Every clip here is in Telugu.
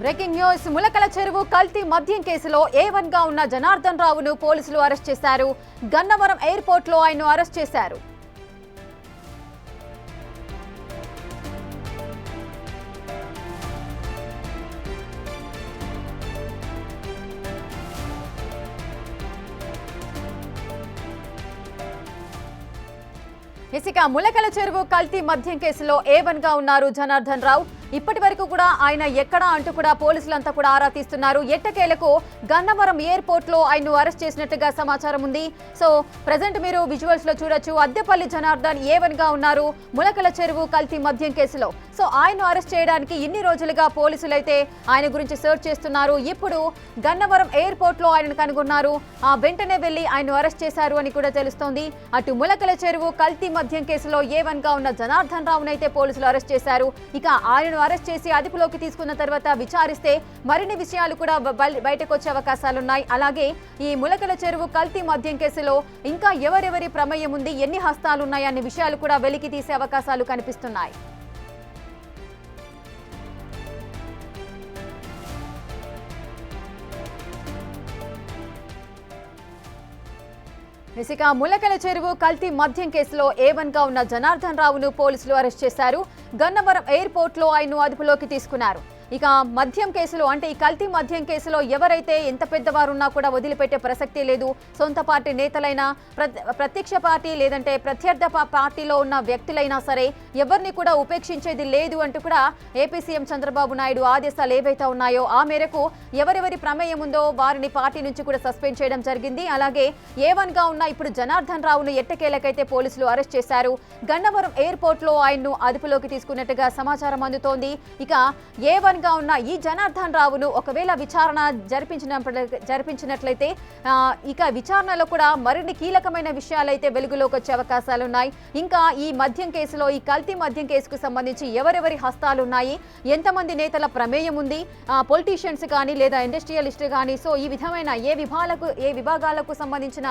Breaking news. ములకల చెరువు కల్తీ మద్యం కేసులో A1 గా ఉన్న జనార్దన్ రావును పోలీసులు అరెస్ట్ చేశారు. గన్నవరం ఎయిర్పోర్ట్ లో ఆయన్ను అరెస్ట్ చేశారు. ఇసిక ములకల చెరువు కల్తీ మద్యం కేసులో A1 గా ఉన్నారు జనార్దన్ రావు. ఇప్పటి వరకు కూడా ఆయన ఎక్కడా అంటూ కూడా పోలీసులంతా కూడా ఆరా తీస్తున్నారు. ఎట్టకేలకు గన్నవరం ఎయిర్పోర్ట్ లో ఆయన్ను అరెస్ట్ చేసినట్టుగా సమాచారం ఉంది. సో ప్రెజెంట్ మీరు విజువల్స్ లో చూడొచ్చు. అద్దెపల్లి జనార్దన్ A1 గా ఉన్నారు ములకల చెరువు కల్తీ మద్యం కేసులో. సో ఆయన్ను అరెస్ట్ చేయడానికి ఇన్ని రోజులుగా పోలీసులు అయితే ఆయన గురించి సెర్చ్ చేస్తున్నారు. ఇప్పుడు గన్నవరం ఎయిర్పోర్ట్ లో ఆయనను కనుగొన్నారు. వెంటనే వెళ్లి ఆయన్ను అరెస్ట్ చేశారు అని కూడా తెలుస్తోంది. అటు ములకల చెరువు కల్తీ మద్యం కేసులో A1 గా ఉన్న జనార్దన్ రావునైతే పోలీసులు అరెస్ట్ చేశారు. ఇక ఆయనను అరెస్ట్ చేసి అదుపులోకి తీసుకున్న తర్వాత విచారిస్తే మరిన్ని విషయాలు కూడా బయటకు వచ్చే అవకాశాలున్నాయి. అలాగే ఈ ములకల చెరువు కల్తీ మద్యం కేసులో ఇంకా ఎవరెవరి ప్రమేయం ఉంది, ఎన్ని హస్తాలున్నాయి అనే విషయాలు కూడా వెలికి తీసే అవకాశాలు కనిపిస్తున్నాయి. ఇసిక ములకల చెరువు కల్తీ మద్యం కేసులో A1 గా ఉన్న జనార్దన్ రావును పోలీసులు అరెస్ట్ చేశారు. గన్నవరం ఎయిర్పోర్ట్ లో ఆయన్ను అదుపులోకి తీసుకున్నారు. ఇక మద్యం కేసులో అంటే ఈ కల్తీ మద్యం కేసులో ఎవరైతే ఎంత పెద్దవారున్నా కూడా వదిలిపెట్టే ప్రసక్తే లేదు. సొంత పార్టీ నేతలైనా, ప్రత్యక్ష పార్టీ లేదంటే ప్రత్యర్థ పార్టీలో ఉన్న వ్యక్తులైనా సరే ఎవరిని కూడా ఉపేక్షించేది లేదు అంటూ కూడా ఏపీ సీఎం చంద్రబాబు నాయుడు ఆదేశాలు ఏవైతే ఉన్నాయో ఆ మేరకు ఎవరెవరి ప్రమేయం ఉందో వారిని పార్టీ నుంచి కూడా సస్పెండ్ చేయడం జరిగింది. అలాగే A1 గా ఉన్న ఇప్పుడు జనార్దన్ రావును ఎట్టకేలకైతే పోలీసులు అరెస్ట్ చేశారు. గన్నవరం ఎయిర్పోర్ట్ లో ఆయన్ను అదుపులోకి తీసుకున్నట్టుగా సమాచారం అందుతోంది. ఇక A1 గా ఉన్న ఈ జనార్దన్ రావును ఒకవేళ విచారణ జరిపించినట్లయితే ఇక విచారణలో కూడా మరిన్ని కీలకమైన విషయాలైతే వెలుగులోకి వచ్చే అవకాశాలున్నాయి. ఇంకా ఈ మద్యం కేసులో, ఈ కల్తీ మద్యం కేసుకు సంబంధించి ఎవరెవరి హస్తాలు ఉన్నాయి, ఎంతమంది నేతల ప్రమేయం ఉంది, పొలిటీషియన్స్ కానీ లేదా ఇండస్ట్రియలిస్ట్ కానీ, సో ఈ విధమైన ఏ విభాగాలకు సంబంధించిన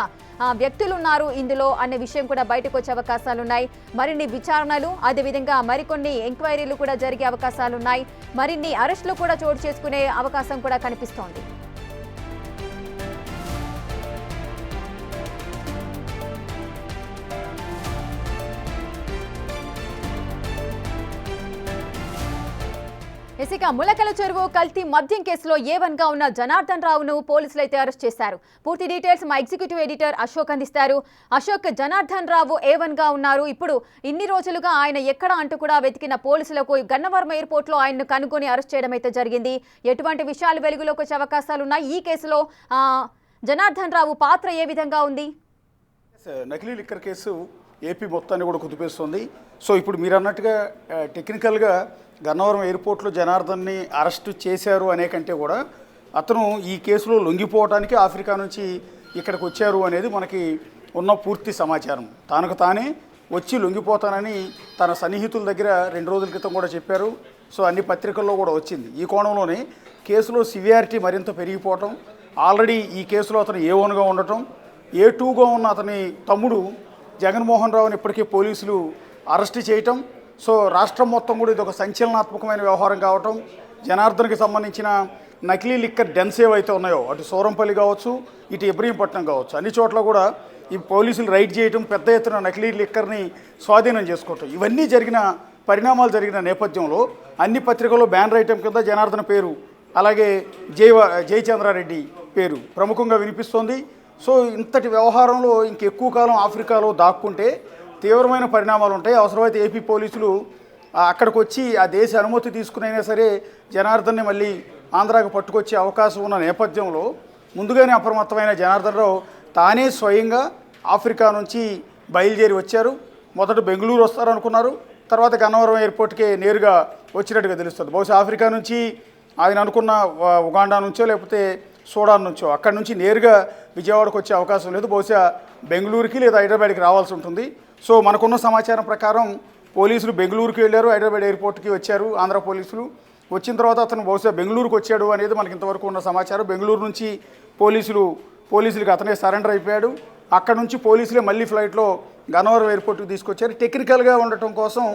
వ్యక్తులు ఉన్నారు ఇందులో అనే విషయం కూడా బయటకు వచ్చే అవకాశాలున్నాయి. మరిన్ని విచారణలు, అదేవిధంగా మరికొన్ని ఎంక్వైరీలు కూడా జరిగే అవకాశాలున్నాయి. మరిన్ని అరెస్టులు కూడా చోటు చేసుకునే అవకాశం కూడా కనిపిస్తోంది. ఇసిక ములకల చెరువు కల్తీ మద్యం కేసులో A1 గా ఉన్న జనార్దన్ రావును పోలీసులు అయితే అరెస్ట్ చేశారు. పూర్తి డీటెయిల్స్ మా ఎగ్జిక్యూటివ్ ఎడిటర్ అశోక్ అందిస్తారు. అశోక్, జనార్దన్ రావు A1 గా ఉన్నారు. ఇప్పుడు ఇన్ని రోజులుగా ఆయన ఎక్కడ అంటూ కూడా వెతికిన పోలీసులకు గన్నవరం ఎయిర్పోర్ట్ లో ఆయన్ను కనుగొని అరెస్ట్ చేయడం అయితే జరిగింది. ఎటువంటి విషయాలు వెలుగులోకి వచ్చే అవకాశాలు ఉన్నాయి? ఈ కేసులో జనార్దన్ రావు పాత్ర ఏ విధంగా ఉంది? నకిలీ లిక్కర్ కేసు ఏపీ మొత్తాన్ని కూడా కుదిపేస్తుంది. సో ఇప్పుడు మీరు అన్నట్టుగా టెక్నికల్గా గన్నవరం ఎయిర్పోర్ట్లో జనార్దన్ని అరెస్టు చేశారు అనే కంటే కూడా అతను ఈ కేసులో లొంగిపోవడానికి ఆఫ్రికా నుంచి ఇక్కడికి వచ్చారు అనేది మనకి ఉన్న పూర్తి సమాచారం. తనకు తానే వచ్చి లొంగిపోతానని తన సన్నిహితుల దగ్గర 2 రోజుల క్రితం కూడా చెప్పారు. సో అన్ని పత్రికల్లో కూడా వచ్చింది. ఈ కోణంలోనే కేసులో సివియారిటీ మరింత పెరిగిపోవటం, ఆల్రెడీ ఈ కేసులో అతను A1 గా ఉండటం, A2 గా ఉన్న అతని తమ్ముడు జగన్మోహన్ రావుని ఇప్పటికే పోలీసులు అరెస్ట్ చేయటం, సో రాష్ట్రం మొత్తం కూడా ఇది ఒక సంచలనాత్మకమైన వ్యవహారం కావటం, జనార్దన్కి సంబంధించిన నకిలీ లిక్కర్ డెన్స్ ఏవైతే ఉన్నాయో అటు సోరంపల్లి కావచ్చు, ఇటు ఇబ్రహీంపట్నం కావచ్చు, అన్ని చోట్ల కూడా ఈ పోలీసులు రైడ్ చేయటం, పెద్ద ఎత్తున నకిలీ లిక్కర్ని స్వాధీనం చేసుకోవటం, ఇవన్నీ పరిణామాలు జరిగిన నేపథ్యంలో అన్ని పత్రికల్లో బ్యానర్ ఐటెం కింద జనార్దన్ పేరు, అలాగే జయచంద్రారెడ్డి పేరు ప్రముఖంగా వినిపిస్తోంది. సో ఇంతటి వ్యవహారంలో ఇంకెక్కువ కాలం ఆఫ్రికాలో దాక్కుంటే తీవ్రమైన పరిణామాలు ఉంటాయి. అవసరమైతే ఏపీ పోలీసులు అక్కడికి వచ్చి ఆ దేశ అనుమతి తీసుకునైనా సరే జనార్దన్ని మళ్ళీ ఆంధ్రాకు పట్టుకొచ్చే అవకాశం ఉన్న నేపథ్యంలో ముందుగానే అప్రమత్తమైన జనార్దన్ రావు తానే స్వయంగా ఆఫ్రికా నుంచి బయలుదేరి వచ్చారు. మొదట బెంగళూరు వస్తారనుకున్నారు, తర్వాత గన్నవరం ఎయిర్పోర్ట్కే నేరుగా వచ్చినట్టుగా తెలుస్తుంది. బహుశా ఆఫ్రికా నుంచి ఆయన అనుకున్న ఉగాండా నుంచో లేకపోతే సూడాన్ నుంచో అక్కడి నుంచి నేరుగా విజయవాడకు వచ్చే అవకాశం లేదు. బహుశా బెంగళూరుకి లేదా హైదరాబాద్కి రావాల్సి ఉంటుంది. సో మనకున్న సమాచారం ప్రకారం పోలీసులు బెంగళూరుకి వెళ్ళారు, హైదరాబాద్ ఎయిర్పోర్ట్కి వచ్చారు ఆంధ్ర పోలీసులు. వచ్చిన తర్వాత అతను బహుశా బెంగళూరుకు వచ్చాడు అనేది మనకి ఇంతవరకు ఉన్న సమాచారం. బెంగళూరు నుంచి పోలీసులకు అతనే సరెండర్ అయిపోయాడు. అక్కడ నుంచి పోలీసులే మళ్ళీ ఫ్లైట్లో గన్నవరం ఎయిర్పోర్ట్కి తీసుకొచ్చారు. టెక్నికల్గా ఉండటం కోసం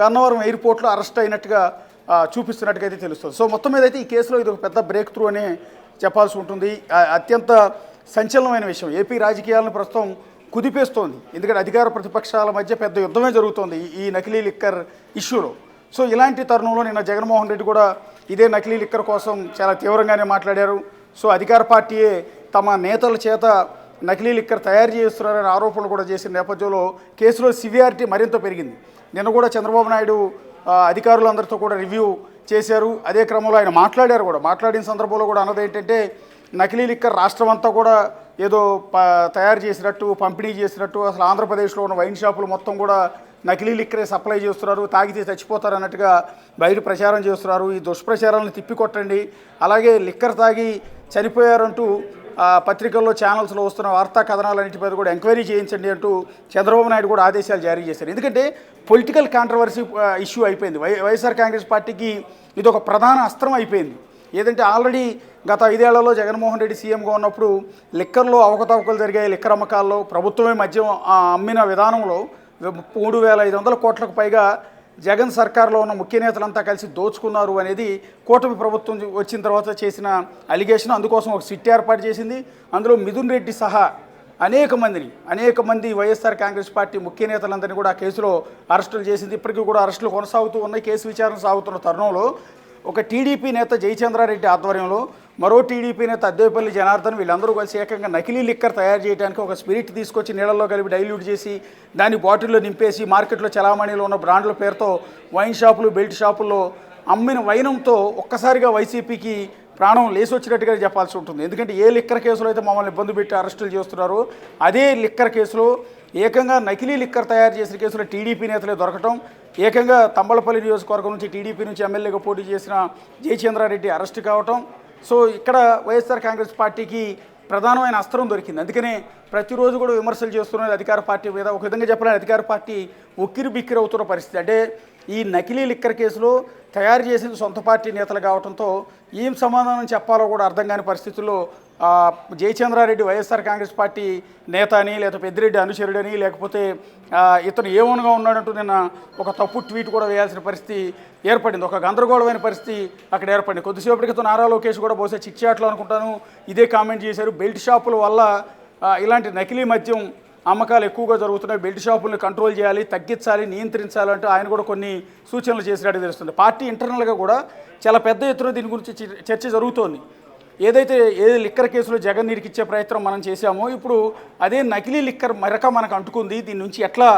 గన్నవరం ఎయిర్పోర్ట్లో అరెస్ట్ అయినట్టుగా చూపిస్తున్నట్టుగా అయితే తెలుస్తుంది. సో మొత్తం మీద అయితే ఈ కేసులో ఇది ఒక పెద్ద బ్రేక్ త్రూ అనే చెప్పాల్సి ఉంటుంది. అత్యంత సంచలనమైన విషయం. ఏపీ రాజకీయాలను ప్రస్తుతం కుదిపేస్తోంది. ఎందుకంటే అధికార ప్రతిపక్షాల మధ్య పెద్ద యుద్ధమే జరుగుతోంది ఈ నకిలీ లిక్కర్ ఇష్యూలో. సో ఇలాంటి తరుణంలో నిన్న జగన్మోహన్ రెడ్డి కూడా ఇదే నకిలీ లిక్కర్ కోసం చాలా తీవ్రంగానే మాట్లాడారు. సో అధికార పార్టీయే తమ నేతల చేత నకిలీ లిక్కర్ తయారు చేస్తున్నారనే ఆరోపణలు కూడా చేసిన నేపథ్యంలో కేసులో సివియారిటీ మరింత పెరిగింది. నిన్న కూడా చంద్రబాబు నాయుడు అధికారులందరితో కూడా రివ్యూ చేశారు. అదే క్రమంలో ఆయన మాట్లాడారు కూడా. మాట్లాడిన సందర్భంలో కూడా అన్నది ఏంటంటే నకిలీ లిక్కర్ రాష్ట్రం అంతా కూడా ఏదో తయారు చేసినట్టు, పంపిణీ చేసినట్టు, అసలు ఆంధ్రప్రదేశ్లో ఉన్న వైన్ షాపులు మొత్తం కూడా నకిలీ లిక్కరే సప్లై చేస్తున్నారు, తాగితే చచ్చిపోతారు అన్నట్టుగా బయట ప్రచారం చేస్తున్నారు. ఈ దుష్ప్రచారాలను తిప్పికొట్టండి, అలాగే లిక్కర్ తాగి చనిపోయారంటూ పత్రికల్లో, ఛానల్స్లో వస్తున్న వార్తా కథనాలన్నింటి మీద కూడా ఎంక్వైరీ చేయించండి అంటూ చంద్రబాబు నాయుడు కూడా ఆదేశాలు జారీ చేశారు. ఎందుకంటే పొలిటికల్ కాంట్రవర్సీ ఇష్యూ అయిపోయింది. వైఎస్ఆర్ కాంగ్రెస్ పార్టీకి ఇది ఒక ప్రధాన అస్త్రం అయిపోయింది. ఏదంటే ఆల్రెడీ గత 5 ఏళ్లలో జగన్మోహన్ రెడ్డి సీఎంగా ఉన్నప్పుడు లిక్కర్లో అవకతవకలు జరిగాయి. లిక్కర్ అమ్మకాల్లో ప్రభుత్వమే మద్యం అమ్మిన విధానంలో 3,500 కోట్లకు పైగా జగన్ సర్కార్లో ఉన్న ముఖ్య నేతలంతా కలిసి దోచుకున్నారు అనేది కూటమి ప్రభుత్వం వచ్చిన తర్వాత చేసిన అలిగేషన్. అందుకోసం ఒక సిట్ ఏర్పాటు చేసింది. అందులో మిథున్ రెడ్డి సహా అనేక మంది వైఎస్ఆర్ కాంగ్రెస్ పార్టీ ముఖ్య నేతలందరినీ కూడా ఆ కేసులో అరెస్టులు చేసింది. ఇప్పటికీ కూడా అరెస్టులు కొనసాగుతూ ఉన్నాయి. కేసు విచారణ సాగుతున్న తరుణంలో ఒక టీడీపీ నేత జయచంద్రారెడ్డి ఆధ్వర్యంలో మరో టీడీపీ నేత అద్దేపల్లి జనార్దన్ వీళ్ళందరూ కలిసి ఏకంగా నకిలీ లిక్కర్ తయారు చేయడానికి ఒక స్పిరిట్ తీసుకొచ్చి నీళ్ళల్లో కలిపి డైల్యూట్ చేసి దాన్ని బాటిల్లో నింపేసి మార్కెట్లో చలామణిలో ఉన్న బ్రాండ్ల పేరుతో వైన్ షాపులు, బెల్ట్ షాపుల్లో అమ్మిన వైనంతో ఒక్కసారిగా వైసీపీకి ప్రాణం లేసి వచ్చినట్టుగా చెప్పాల్సి ఉంటుంది. ఎందుకంటే ఏ లిక్కర్ కేసులో అయితే మమ్మల్ని ఇబ్బంది పెట్టి అరెస్టులు చేస్తున్నారో అదే లిక్కర్ కేసులో ఏకంగా నకిలీ లిక్కర్ తయారు చేసిన కేసులో టీడీపీ నేతలే దొరకటం, ఏకంగా తంబలపల్లి నియోజకవర్గం నుంచి టీడీపీ నుంచి ఎమ్మెల్యేగా పోటీ చేసిన జయచంద్రారెడ్డి అరెస్ట్ కావటం. సో ఇక్కడ వైఎస్ఆర్ కాంగ్రెస్ పార్టీకి ప్రధానమైన అస్త్రం దొరికింది. అందుకనే ప్రతిరోజు కూడా విమర్శలు చేస్తున్నది అధికార పార్టీ మీద. ఒక విధంగా చెప్పాలని అధికార పార్టీ ఉక్కిరి బిక్కిరి అవుతున్న పరిస్థితి. అంటే ఈ నకిలీ లిక్కర్ కేసులో తయారు చేసిన సొంత పార్టీ నేతలు కావడంతో ఏం సమాధానం చెప్పాలో కూడా అర్థం కాని పరిస్థితుల్లో జయచంద్రారెడ్డి వైఎస్ఆర్ కాంగ్రెస్ పార్టీ నేత అని, లేకపోతే పెద్దిరెడ్డి అనుచరుడని, లేకపోతే ఇతను ఏమనుగా ఉన్నాడంటూ నిన్న ఒక తప్పు ట్వీట్ కూడా వేయాల్సిన పరిస్థితి ఏర్పడింది. ఒక గందరగోళమైన పరిస్థితి అక్కడ ఏర్పడింది. కొద్దిసేపటి క్రితం నారా లోకేష్ కూడా బహుశా చిట్చాట్లో అనుకుంటాను ఇదే కామెంట్ చేశారు. బెల్ట్ షాపుల వల్ల ఇలాంటి నకిలీ మద్యం అమ్మకాలు ఎక్కువగా జరుగుతున్నాయి, బెల్ట్ షాపులను కంట్రోల్ చేయాలి, తగ్గించాలి, నియంత్రించాలంటూ ఆయన కూడా కొన్ని సూచనలు చేసినట్టు తెలుస్తుంది. పార్టీ ఇంటర్నల్గా కూడా చాలా పెద్ద ఎత్తున దీని గురించి చర్చ జరుగుతోంది. ఏదైతే లిక్కర్ కేసులో జగన్ ఇరికిచ్చే ప్రయత్నం మనం చేశామో ఇప్పుడు అదే నకిలీ లిక్కర్ మరక మనకు అంటుకుంది. దీని నుంచి ఎట్లా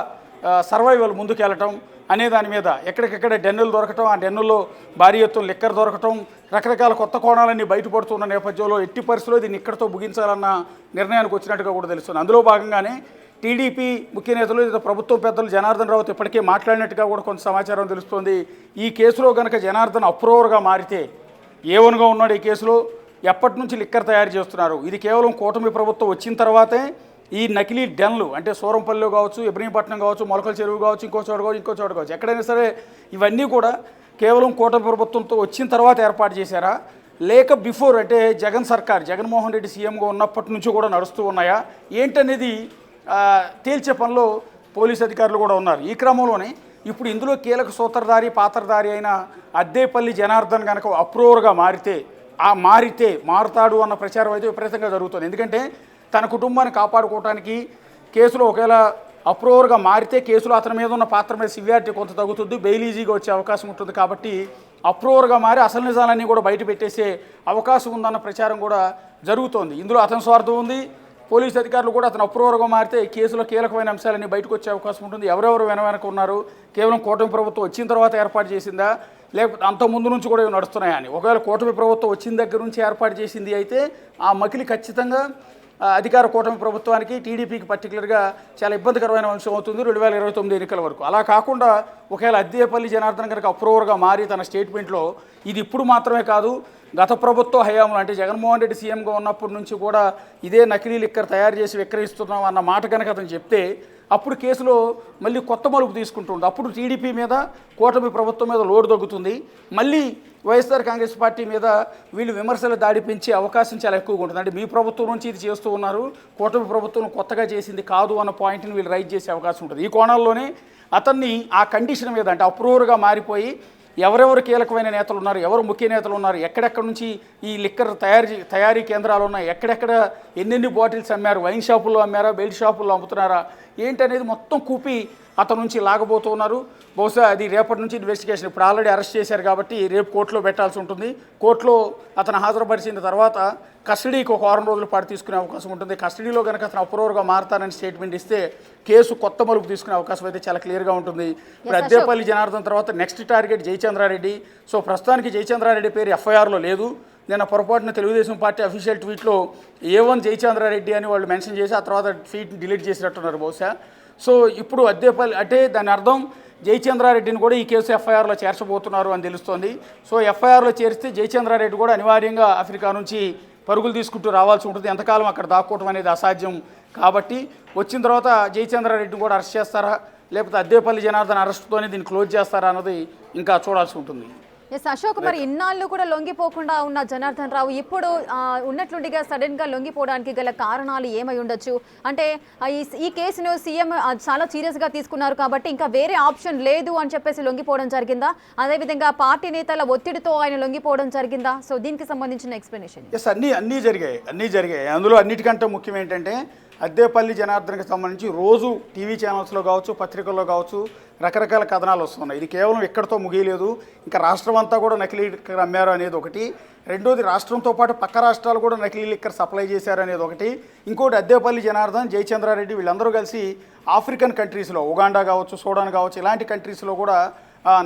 సర్వైవల్ ముందుకెళ్ళటం అనే దాని మీద ఎక్కడికెక్కడ డెన్నులు దొరకటం, ఆ డెన్నుల్లో భారీ ఎత్తున లిక్కర్ దొరకటం, రకరకాల కొత్త కోణాలన్నీ బయటపడుతున్న నేపథ్యంలో ఎట్టి పరిస్థితుల్లో దీన్ని ఇక్కడితో ముగించాలన్న నిర్ణయానికి వచ్చినట్టుగా కూడా తెలుస్తుంది. అందులో భాగంగానే టీడీపీ ముఖ్య నేతలు లేదా ప్రభుత్వ పెద్దలు జనార్దన్ రావుత్ ఇప్పటికే మాట్లాడినట్టుగా కూడా కొంత సమాచారం తెలుస్తోంది. ఈ కేసులో కనుక జనార్దన్ అప్రూవర్గా మారితే ఏవన్గా ఉన్నాడు ఈ కేసులో, ఎప్పటి నుంచి లిక్కర్ తయారు చేస్తున్నారు, ఇది కేవలం కూటమి ప్రభుత్వం వచ్చిన తర్వాతే ఈ నకిలీ డెన్లు అంటే సూరంపల్లిలో కావచ్చు, ఇబ్రహీంపట్నం కావచ్చు, మొలకల చెరువు కావచ్చు, ఇంకో చోట కావచ్చు ఎక్కడైనా సరే ఇవన్నీ కూడా కేవలం కూటమి ప్రభుత్వంతో వచ్చిన తర్వాత ఏర్పాటు చేశారా, లేక బిఫోర్ అంటే జగన్ సర్కార్ జగన్మోహన్ రెడ్డి సీఎంగా ఉన్నప్పటి నుంచి కూడా నడుస్తూ ఉన్నాయా ఏంటనేది తేల్చే పనిలో పోలీసు అధికారులు కూడా ఉన్నారు. ఈ క్రమంలోనే ఇప్పుడు ఇందులో కీలక సూత్రధారి పాత్రధారి అయిన అద్దేపల్లి జనార్దన్ కనుక అప్రూవర్గా మారుతాడు అన్న ప్రచారం అయితే విపరీతంగా జరుగుతుంది. ఎందుకంటే తన కుటుంబాన్ని కాపాడుకోవడానికి కేసులో ఒకవేళ అప్రూవర్గా మారితే కేసులో అతని మీద ఉన్న పాత్ర మీద సివియారిటీ కొంత తగ్గుతుంది, బెయిల్ ఈజీగా వచ్చే అవకాశం ఉంటుంది. కాబట్టి అప్రూవర్గా మారి అసలు నిజాలన్నీ కూడా బయట పెట్టేసే అవకాశం ఉందన్న ప్రచారం కూడా జరుగుతోంది. ఇందులో అతని స్వార్థం ఉంది. పోలీసు అధికారులు కూడా అతను అప్రూవర్గా మారితే కేసులో కీలకమైన అంశాలన్నీ బయటకు వచ్చే అవకాశం ఉంటుంది. ఎవరెవరు వెనక ఉన్నారు, కేవలం కూటమి ప్రభుత్వం వచ్చిన తర్వాత ఏర్పాటు చేసిందా లేకపోతే అంత ముందు నుంచి కూడా ఇవి నడుస్తున్నాయా అని. ఒకవేళ కూటమి ప్రభుత్వం వచ్చిన దగ్గర నుంచి ఏర్పాటు చేసింది అయితే ఆ మకిలి ఖచ్చితంగా అధికార కూటమి ప్రభుత్వానికి టీడీపీకి పర్టికులర్గా చాలా ఇబ్బందికరమైన అంశం అవుతుంది 2029 ఎన్నికల వరకు. అలా కాకుండా ఒకవేళ అద్దేపల్లి జనార్దన్ కనుక అప్రూవర్గా మారి తన స్టేట్మెంట్లో ఇది ఇప్పుడు మాత్రమే కాదు గత ప్రభుత్వ హయాంలో అంటే జగన్మోహన్ రెడ్డి సీఎంగా ఉన్నప్పటి నుంచి కూడా ఇదే నకిలీ లిక్కర్ తయారు చేసి విక్రయిస్తున్నాం అన్న మాట కనుక అతను చెప్తే అప్పుడు కేసులో మళ్ళీ కొత్త మలుపు తీసుకుంటుంది. అప్పుడు టీడీపీ మీద కూటమి ప్రభుత్వం మీద లోడ్ తగ్గుతుంది. మళ్ళీ వైఎస్ఆర్ కాంగ్రెస్ పార్టీ మీద వీళ్ళు విమర్శలు దాడి పెంచే అవకాశం చాలా ఎక్కువగా ఉంటుంది. అంటే మీ ప్రభుత్వం నుంచి ఇది చేస్తూ ఉన్నారు, కూటమి ప్రభుత్వం కొత్తగా చేసింది కాదు అన్న పాయింట్ని వీళ్ళు రైజ్ చేసే అవకాశం ఉంటుంది. ఈ కోణాల్లోనే అతన్ని ఆ కండిషన్ మీద అంటే అప్రూవర్గా మారిపోయి ఎవరెవరు కీలకమైన నేతలు ఉన్నారు, ఎవరు ముఖ్య నేతలు ఉన్నారు, ఎక్కడెక్కడ నుంచి ఈ లిక్కర్ తయారీ కేంద్రాలు ఉన్నాయి, ఎక్కడెక్కడ ఎన్నెన్ని బాటిల్స్ అమ్మారు, వైన్ షాపుల్లో అమ్మారా, బెల్ట్ షాపుల్లో అమ్ముతున్నారా ఏంటనేది మొత్తం కూపి అతని నుంచి లాగబోతున్నారు. బహుశా అది రేపటి నుంచి ఇన్వెస్టిగేషన్, ఇప్పుడు ఆల్రెడీ అరెస్ట్ చేశారు కాబట్టి రేపు కోర్టులో పెట్టాల్సి ఉంటుంది. కోర్టులో అతను హాజరుపరిచిన తర్వాత కస్టడీకి ఒక 6 రోజుల పాటు తీసుకునే అవకాశం ఉంటుంది. కస్టడీలో కనుక అతను అప్రూవర్గా మారతానని స్టేట్మెంట్ ఇస్తే కేసు కొత్త మలుపు తీసుకునే అవకాశం అయితే చాలా క్లియర్గా ఉంటుంది. ఇప్పుడు అద్దేపల్లి జనార్దన్ తర్వాత నెక్స్ట్ టార్గెట్ జయచంద్రారెడ్డి. సో ప్రస్తుతానికి జయచంద్రారెడ్డి పేరు ఎఫ్ఐఆర్లో లేదు. నిన్న పొరపాటున తెలుగుదేశం పార్టీ అఫీషియల్ ట్వీట్లో A1 జయచంద్రారెడ్డి అని వాళ్ళు మెన్షన్ చేసి ఆ తర్వాత ట్వీట్ డిలీట్ చేసినట్టున్నారు బహుశా. సో ఇప్పుడు అద్దేపల్లి అంటే దాని అర్థం జయచంద్రారెడ్డిని కూడా ఈ కేసు ఎఫ్ఐఆర్లో చేర్చబోతున్నారు అని తెలుస్తోంది. సో ఎఫ్ఐఆర్లో చేరిస్తే జయచంద్రారెడ్డి కూడా అనివార్యంగా ఆఫ్రికా నుంచి పరుగులు తీసుకుంటూ రావాల్సి ఉంటుంది. ఎంతకాలం అక్కడ దాక్కోవడం అనేది అసాధ్యం కాబట్టి వచ్చిన తర్వాత జయచంద్రారెడ్డిని కూడా అరెస్ట్ చేస్తారా, లేకపోతే అద్దేపల్లి జనార్దన్ అరెస్ట్తోనే దీన్ని క్లోజ్ చేస్తారా అన్నది ఇంకా చూడాల్సి ఉంటుంది. ఎస్ అశోక్, మరి ఇన్నాళ్ళు కూడా లొంగిపోకుండా ఉన్న జనార్దన్ రావు ఇప్పుడు ఉన్నట్లుండిగా సడన్ గా లొంగిపోవడానికి గల కారణాలు ఏమై ఉండొచ్చు? అంటే ఈ కేసును సీఎం చాలా సీరియస్ గా తీసుకున్నారు కాబట్టి ఇంకా వేరే ఆప్షన్ లేదు అని చెప్పేసి లొంగిపోవడం జరిగిందా? అదేవిధంగా పార్టీ నేతల ఒత్తిడితో ఆయన లొంగిపోవడం జరిగిందా? సో దీనికి సంబంధించిన ఎక్స్ప్లెనేషన్. ఎస్ అన్నీ జరిగాయి. అందులో అన్నిటికంటే ముఖ్యం ఏంటంటే అద్దేపల్లి జనార్దన్కి సంబంధించి రోజు టీవీ ఛానల్స్లో కావచ్చు, పత్రికల్లో కావచ్చు రకరకాల కథనాలు వస్తున్నాయి. ఇది కేవలం ఎక్కడితో ముగియలేదు, ఇంకా రాష్ట్రం అంతా కూడా నకిలీ లిక్కర్ అమ్మారు అనేది ఒకటి. రెండోది రాష్ట్రంతో పాటు పక్క రాష్ట్రాలు కూడా నకిలీ లిక్కర్ సప్లై చేశారు అనేది ఒకటి. ఇంకోటి అద్దేపల్లి జనార్దన్, జయచంద్రారెడ్డి వీళ్ళందరూ కలిసి ఆఫ్రికన్ కంట్రీస్లో ఉగాండా కావచ్చు, సూడాన్ కావచ్చు ఇలాంటి కంట్రీస్లో కూడా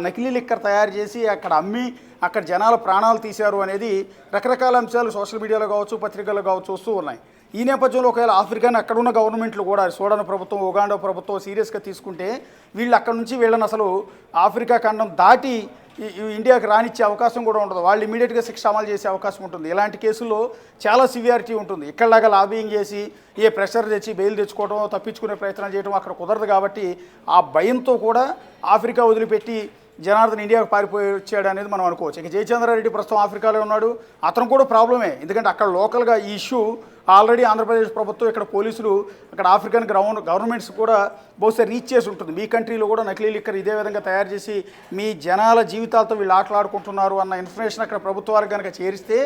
నకిలీ లిక్కర్ తయారు చేసి అక్కడ అమ్మి అక్కడ జనాల ప్రాణాలు తీశారు అనేది రకరకాల అంశాలు సోషల్ మీడియాలో కావచ్చు, పత్రికల్లో కావచ్చు వస్తూ ఉన్నాయి. ఈ నేపథ్యంలో ఒకవేళ ఆఫ్రికాని అక్కడున్న గవర్నమెంట్లు కూడా సూడాన్ ప్రభుత్వం, ఉగాండా ప్రభుత్వం సీరియస్గా తీసుకుంటే వీళ్ళు అక్కడ నుంచి వీళ్ళని అసలు ఆఫ్రికా ఖండం దాటి ఇండియాకి రానిచ్చే అవకాశం కూడా ఉండదు. వాళ్ళు ఇమీడియట్గా శిక్ష అమలు చేసే అవకాశం ఉంటుంది. ఇలాంటి కేసుల్లో చాలా సివియారిటీ ఉంటుంది. ఇక్కడలాగా లాబింగ్ చేసి ఏ ప్రెషర్ తెచ్చి బెయిల్ తెచ్చుకోవడం, తప్పించుకునే ప్రయత్నం చేయడం అక్కడ కుదరదు. కాబట్టి ఆ భయంతో కూడా ఆఫ్రికా వదిలిపెట్టి జనార్దన్ ఇండియాకు పారిపోయి వచ్చాడు అనేది మనం అనుకోవచ్చు. ఇక జయచంద్రారెడ్డి ప్రస్తుతం ఆఫ్రికాలో ఉన్నాడు. అతను కూడా ప్రాబ్లమే, ఎందుకంటే అక్కడ లోకల్గా ఈ ఇష్యూ ఆల్రెడీ ఆంధ్రప్రదేశ్ ప్రభుత్వం, ఇక్కడ పోలీసులు, అక్కడ ఆఫ్రికన్ గవర్నమెంట్స్ కూడా బహుశా రీచ్ చేసి ఉంటుంది. మీ కంట్రీలో కూడా నకిలీ లిక్కర్ ఇదే విధంగా తయారు చేసి మీ జనాల జీవితాలతో వీళ్ళు ఆటలాడుకుంటున్నారు అన్న ఇన్ఫర్మేషన్ అక్కడ ప్రభుత్వాలకు కనుక చేరిస్తే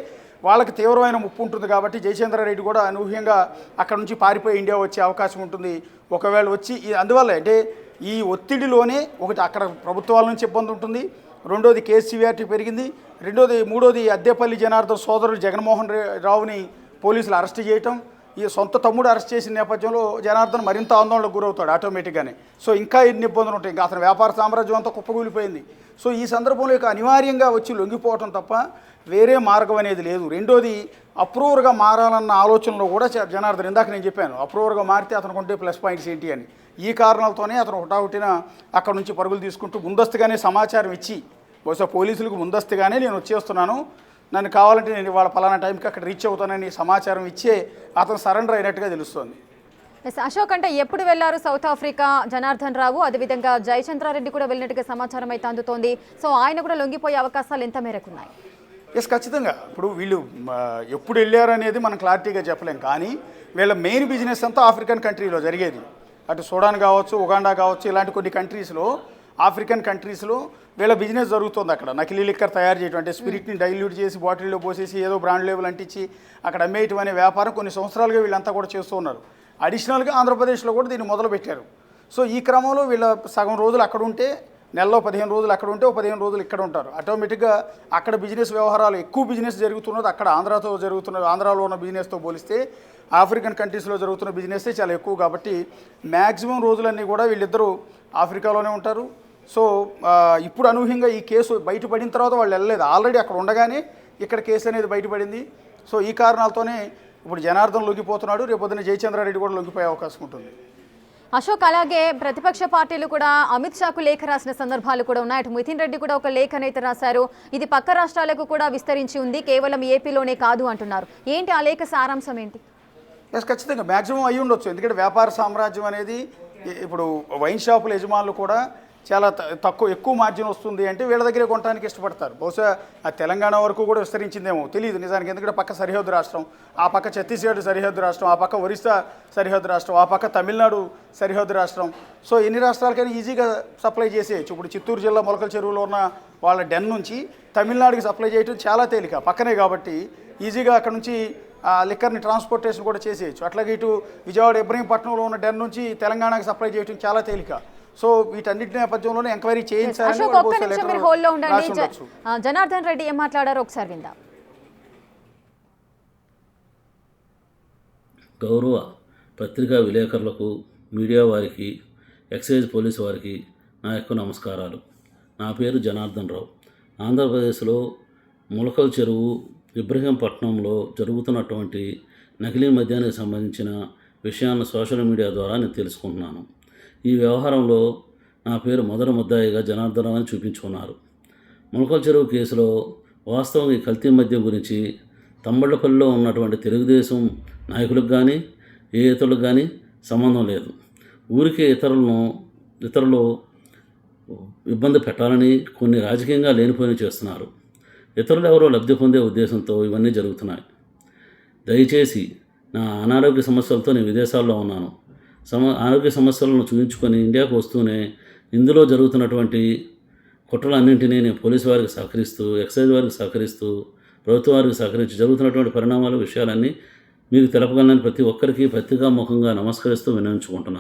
వాళ్ళకి తీవ్రమైన ముప్పు ఉంటుంది. కాబట్టి జయచంద్రారెడ్డి కూడా అనూహ్యంగా అక్కడ నుంచి పారిపోయి ఇండియా వచ్చే అవకాశం ఉంటుంది. ఒకవేళ వచ్చి అందువల్ల అంటే ఈ ఒత్తిడిలోనే ఒకటి అక్కడ ప్రభుత్వాల నుంచి ఇబ్బంది ఉంటుంది, రెండోది కేసు సివియారిటీ పెరిగింది, మూడోది అద్దేపల్లి జనార్దన్ సోదరుడు జగన్మోహన్ రావుని పోలీసులు అరెస్ట్ చేయటం, ఈ సొంత తమ్ముడు అరెస్ట్ చేసిన నేపథ్యంలో జనార్దన్ మరింత ఆందోళనకు గురవుతాడు ఆటోమేటిక్గానే. సో ఇంకా ఎన్ని ఇబ్బందులు ఉంటాయి, ఇంకా అతని వ్యాపార సామ్రాజ్యం అంతా కుప్పకూలిపోయింది. సో ఈ సందర్భంలో ఇక అనివార్యంగా వచ్చి లొంగిపోవటం తప్ప వేరే మార్గం అనేది లేదు. రెండోది అప్రూవర్గా మారాలన్న ఆలోచనలో కూడా జనార్దన్, ఇందాక నేను చెప్పాను అప్రూవర్గా మారితే అతనికి ఉంటే ప్లస్ పాయింట్స్ ఏంటి అని. ఈ కారణాలతోనే అతను హుటాహుటిన అక్కడ నుంచి పరుగులు తీసుకుంటూ ముందస్తుగానే సమాచారం ఇచ్చి, బహుశా పోలీసులకు ముందస్తుగానే నేను వచ్చేస్తున్నాను, నన్ను కావాలంటే నేను వాళ్ళ పలానా టైంకి అక్కడ రీచ్ అవుతానని సమాచారం ఇచ్చే అతను సరెండర్ అయినట్టుగా తెలుస్తోంది. అశోక్, అంటే ఎప్పుడు వెళ్లారు సౌత్ ఆఫ్రికా జనార్దన్ రావు? అదేవిధంగా జయచంద్రారెడ్డి కూడా వెళ్ళినట్టుగా సమాచారం అయితే అందుతోంది. సో ఆయన కూడా లొంగిపోయే అవకాశాలు ఎంత మేరకు ఉన్నాయి? ఎస్ ఖచ్చితంగా. ఇప్పుడు వీళ్ళు ఎప్పుడు వెళ్ళారు అనేది మనం క్లారిటీగా చెప్పలేం, కానీ వీళ్ళ మెయిన్ బిజినెస్ అంతా ఆఫ్రికన్ కంట్రీలో జరిగేది. అటు సూడాన్ కావచ్చు, ఉగాండా కావచ్చు, ఇలాంటి కొన్ని కంట్రీస్లో, ఆఫ్రికన్ కంట్రీస్లో వీళ్ళ బిజినెస్ జరుగుతుంది. అక్కడ నకిలీ లిక్కర్ తయారు చేయడం అంటే స్పిరిట్ని డైల్యూట్ చేసి బాటిల్లో పోసేసి ఏదో బ్రాండ్ లేబుల్ అంటించి అక్కడ అమ్మేయటం అనే వ్యాపారం కొన్ని సంవత్సరాలుగా వీళ్ళంతా కూడా చేస్తూ ఉన్నారు. అడిషనల్గా ఆంధ్రప్రదేశ్లో కూడా దీన్ని మొదలుపెట్టారు. సో ఈ క్రమంలో వీళ్ళ సగం రోజులు అక్కడ ఉంటే, నెలలో 15 రోజులు అక్కడ ఉంటే 15 రోజులు ఇక్కడ ఉంటారు. ఆటోమేటిక్గా అక్కడ బిజినెస్ వ్యవహారాలు ఎక్కువ బిజినెస్ జరుగుతున్నది అక్కడ ఆంధ్రాలో ఉన్న బిజినెస్తో పోలిస్తే ఆఫ్రికన్ కంట్రీస్లో జరుగుతున్న బిజినెస్సే చాలా ఎక్కువ. కాబట్టి మ్యాక్సిమం రోజులన్నీ కూడా వీళ్ళిద్దరూ ఆఫ్రికాలోనే ఉంటారు. సో ఇప్పుడు అనూహ్యంగా ఈ కేసు బయటపడిన తర్వాత వాళ్ళు వెళ్ళలేదు, ఆల్రెడీ అక్కడ ఉండగానే ఇక్కడ కేసు అనేది బయటపడింది. సో ఈ కారణాలతోనే ఇప్పుడు జనార్దన్ లొంగిపోతున్నాడు, రేపొద్దున జయచంద్రారెడ్డి కూడా లొంగిపోయే అవకాశం ఉంటుంది. అశోక్, అలాగే ప్రతిపక్ష పార్టీలు కూడా అమిత్ షాకు లేఖ రాసిన సందర్భాలు కూడా ఉన్నాయి. అటు మిథున్ రెడ్డి కూడా ఒక లేఖనైతే రాశారు. ఇది పక్క రాష్ట్రాలకు కూడా విస్తరించి ఉంది, కేవలం ఏపీలోనే కాదు అంటున్నారు. ఏంటి ఆ లేఖ సారాంశం ఏంటి? ఎస్ ఖచ్చితంగా మ్యాక్సిమం అయి ఉండొచ్చు, ఎందుకంటే వ్యాపార సామ్రాజ్యం అనేది ఇప్పుడు వైన్ షాపుల యజమానులు కూడా చాలా ఎక్కువ మార్జిన్ వస్తుంది అంటే వీళ్ళ దగ్గరే కొనడానికి ఇష్టపడతారు. బహుశా ఆ తెలంగాణ వరకు కూడా విస్తరించిందేమో తెలియదు నిజానికి. ఎందుకంటే పక్క సరిహద్దు రాష్ట్రం, ఆ పక్క ఛత్తీస్గఢ్ సరిహద్దు రాష్ట్రం, ఆ పక్క ఒరిస్సా సరిహద్దు రాష్ట్రం, ఆ పక్క తమిళనాడు సరిహద్దు రాష్ట్రం. సో ఎన్ని రాష్ట్రాలకైనా ఈజీగా సప్లై చేసేయచ్చు. ఇప్పుడు చిత్తూరు జిల్లా మొలకల చెరువులో ఉన్న వాళ్ళ డెన్ నుంచి తమిళనాడుకి సప్లై చేయడం చాలా తేలిక, పక్కనే కాబట్టి ఈజీగా అక్కడ నుంచి లిక్కర్ని ట్రాన్స్పోర్టేషన్ కూడా చేసేయచ్చు. అట్లాగే ఇటు విజయవాడ ఇబ్రహీంపట్నంలో ఉన్న డెన్ నుంచి తెలంగాణకి సప్లై చేయడం చాలా తేలిక. సో వీటన్నిటి నేపథ్యంలోనే ఎంక్వైరీ చేయించాలని అశోక్, ఒక్క నిమిషం మీరు హోల్డ్లో ఉండండి. జనార్దన్ రెడ్డి ఏం మాట్లాడారో ఒకసారి విందాం. గౌరవ పత్రికా విలేకరులకు, మీడియా వారికి, ఎక్సైజ్ పోలీసు వారికి నా యొక్క నమస్కారాలు. నా పేరు జనార్దన్ రావు. ఆంధ్రప్రదేశ్లో ములకల చెరువు ఇబ్రహీంపట్నంలో జరుగుతున్నటువంటి నకిలీ మద్యానికి సంబంధించిన విషయాలను సోషల్ మీడియా ద్వారా నేను తెలుసుకుంటున్నాను. ఈ వ్యవహారంలో నా పేరు మొదటి ముద్దాయిగా జనార్దన్ రావు అని చూపించుకున్నారు. ములకల చెరువు కేసులో వాస్తవంగా ఈ కల్తీ మద్యం గురించి తంబళ్లపల్లిలో ఉన్నటువంటి తెలుగుదేశం నాయకులకు కానీ ఏ ఇతరులకు కానీ సంబంధం లేదు. ఊరికే ఇతరులు ఇబ్బంది పెట్టాలని కొన్ని రాజకీయంగా లేనిపోయిన చేస్తున్నారు. ఇతరులు ఎవరో లబ్ధి పొందే ఉద్దేశంతో ఇవన్నీ జరుగుతున్నాయి. దయచేసి నా అనారోగ్య సమస్యలతో నేను విదేశాల్లో ఉన్నాను. ఆరోగ్య సమస్యలను చూపించుకొని ఇండియాకు వస్తూనే ఇందులో జరుగుతున్నటువంటి కుట్రలన్నింటినీ నేను పోలీసు వారికి సహకరిస్తూ, ఎక్సైజ్ వారికి సహకరిస్తూ, ప్రభుత్వ వారికి సహకరించి జరుగుతున్నటువంటి పరిణామాలు, విషయాలన్నీ మీకు తెలపగలనని ప్రతి ఒక్కరికి పత్రికాముఖంగా నమస్కరిస్తూ విన్నవించుకుంటున్నాను.